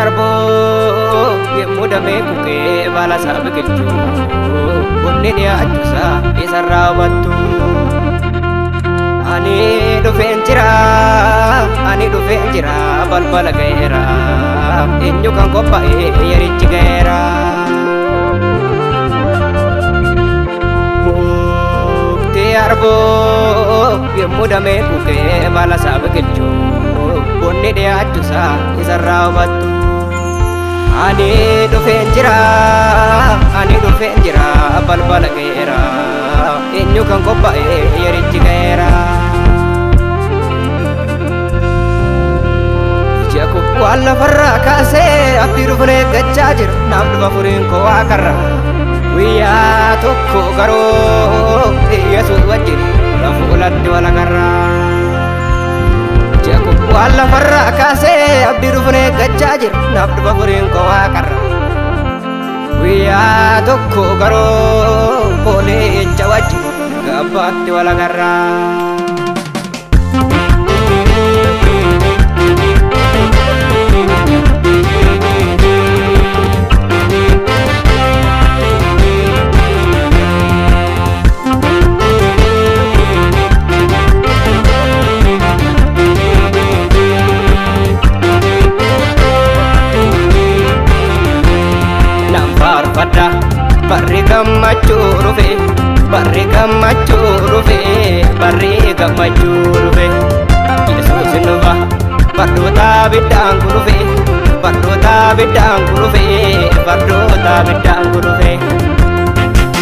arbo yemmudame kuke bala sabiqilchu bunni dhiyaachisa isarraa hubattu ani dhufeen jira balbala ga'eera eenyu kan qophaa'e yerichi ga'eera mukti arbo yemmudame kuke bala sabiqilchu bunni dhiyaachisa isarraa hubattu ani dhufeen jira balbala ga'eera eenyu kan qophaa'e yerichi ga'eera ija waan lafarraa kaasee abdii dhufnee eeggachaa jira naaf dhufa furiin koo waaqarra guyyaa tokko garuu Yesuus wajjin fuulatti wal agarra waan lafarraa kaasee abdii dhufnee eeggachaa jira naaf dhufa furiin koo waaqarra guyyaa tokko garuu boolee ija wajjin gabbaatti wal agarra barri gammachuu dhufe Yesuus nufa bardoota biddaan dhufe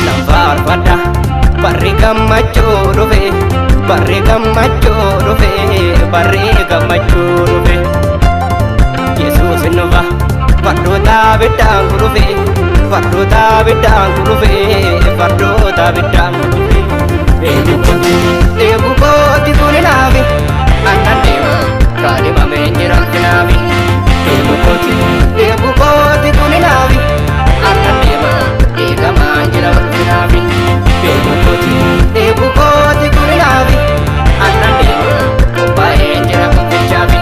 nan faarfadha barri gammachuu dhufe Yesuus nufa bardoota biddaan dhufe bardoota biddaan dhufe eegu kooti kuni naafi annan deema kaadhimamee jiraatti naafi eegu kooti kuni naafi annan deema eegamaan jiraatti naafi eegu kooti kuni naafi annan deema qophaa'ee jira qophichaafi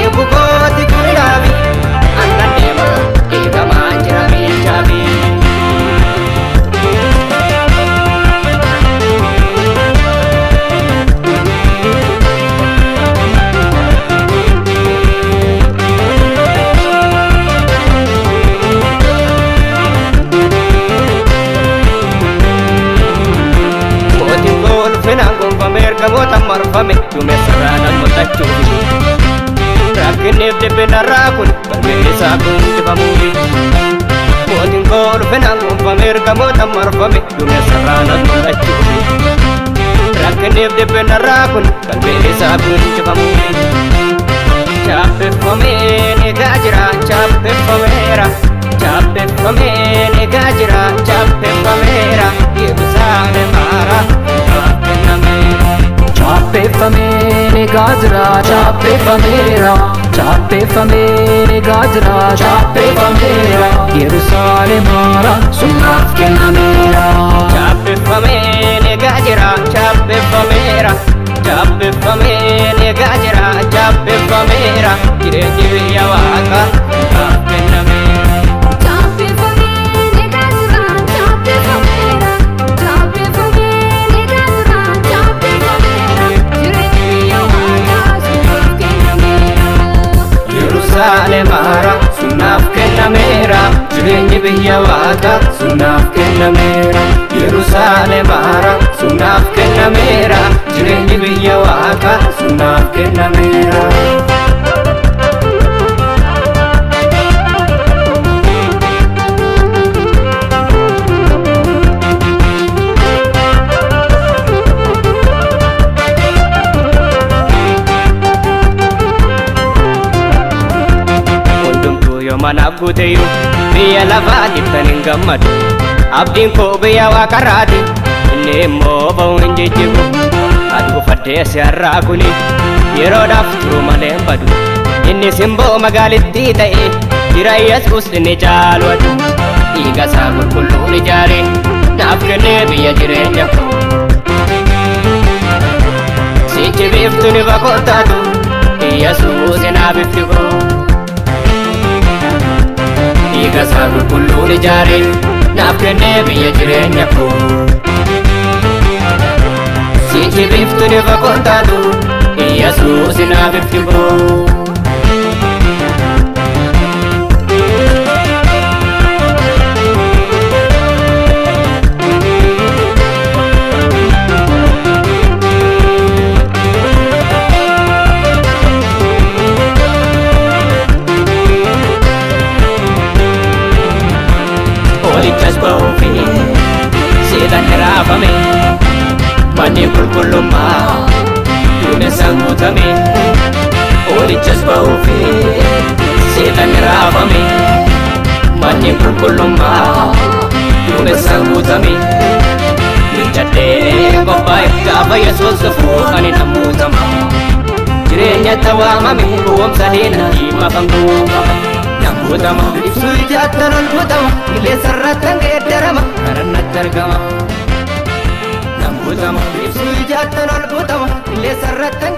eegu kooti kuni naafi annan deema eegamaan jira qophichaafi Gamoota marfame duumessarraa nan mul'achuufi rakkinneef dhibbinarraa kun balbeessaa kundifamuufi mootiin koo dhufe nan gonfameer gamoota marfame duumessarraa nan mul'achuufi rakkinneef dhibbinarraa kun balbeessaa kundifamuufi chaappeffameen eegaa jira chaappeffameera Yerusaalem haaraa kennameera Chappeffamene gajra chappeffamera Yerusaalem haaraa sunnaaf kennameera Chappeffamene gajra chappeffamera jireenyi biyya Waaqaa sunnaaf kennameera Yerusaalem haaraa sunnaaf kennameera jireenyi biyya Waaqaa sunnaaf kennameera Yerusaalem haaraa sunnaaf kennameera jireenyi biyya Waaqaa sunnaaf kennameera manaaf guuteyyuu biyya lafaatiif kan hin gammadu abdiin koo biyya Waaqarraati inni immoo ba'uu hin jijjigu ati gufattee si har'aa kuni yeroodhaaf turuu malee hin badu inni simboo magaalittii ta'e jira Yesuus inni caalwatu dhiiga isaa qulqulluun ijaare naaf kennee biyya jireenya koo sichi biiftuun ifa kootaatu Yesuus naaf ifti koo dhiiga isaa qulqulluun ijaare naaf kennee biyya jireenya koo sichi biftuun ifa kontaatu Yesuus naaf ifti koo Mani kulkulumma duumessaan guutame Olichas ba'uufi seetan raafame Mani kulkulumma duumessaan guutame Miidhadhee qophaa'e gaafa Yesuus dhufuu ani nan muutama Jireenyatti waamame boomsa heena himaafan guutama Nan guutama ibsuu ijaattan ol guutama Qilleensarrattan geeddarama kanannatti argama Ibsu ijaattan ol guutama Qilleensarrattan